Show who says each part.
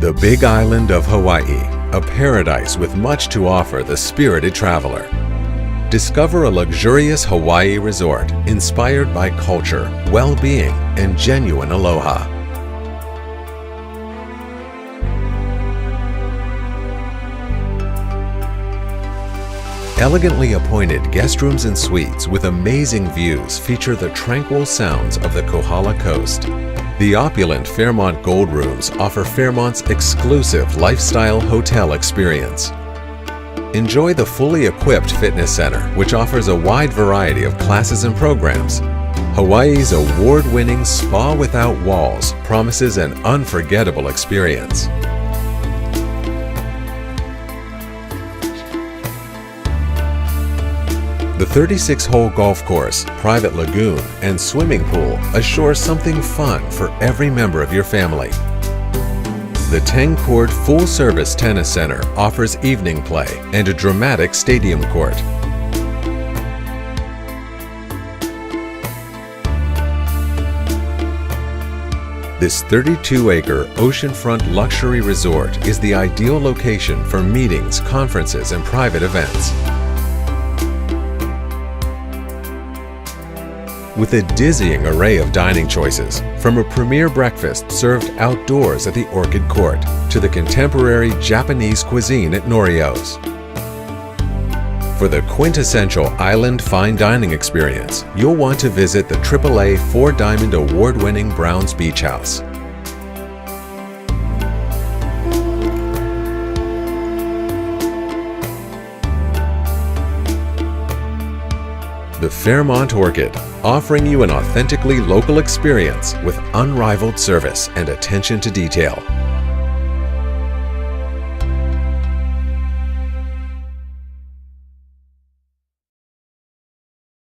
Speaker 1: The Big Island of Hawaii, a paradise with much to offer the spirited traveler. Discover a luxurious Hawaii resort inspired by culture, well-being, and genuine aloha. Elegantly appointed guest rooms and suites with amazing views feature the tranquil sounds of the Kohala Coast. The opulent Fairmont Gold Rooms offer Fairmont's exclusive lifestyle hotel experience. Enjoy the fully equipped fitness center, which offers a wide variety of classes and programs. Hawaii's award-winning Spa Without Walls promises an unforgettable experience. The 36-hole golf course, private lagoon, and swimming pool assure something fun for every member of your family. The 10-court full-service tennis center offers evening play and a dramatic stadium court. This 32-acre oceanfront luxury resort is the ideal location for meetings, conferences, and private events. With a dizzying array of dining choices, from a premier breakfast served outdoors at the Orchid Court to the contemporary Japanese cuisine at Norio's. For the quintessential island fine dining experience, you'll want to visit the AAA 4-Diamond award-winning Browns Beach House. The Fairmont Orchid, offering you an authentically local experience with unrivaled service and attention to detail.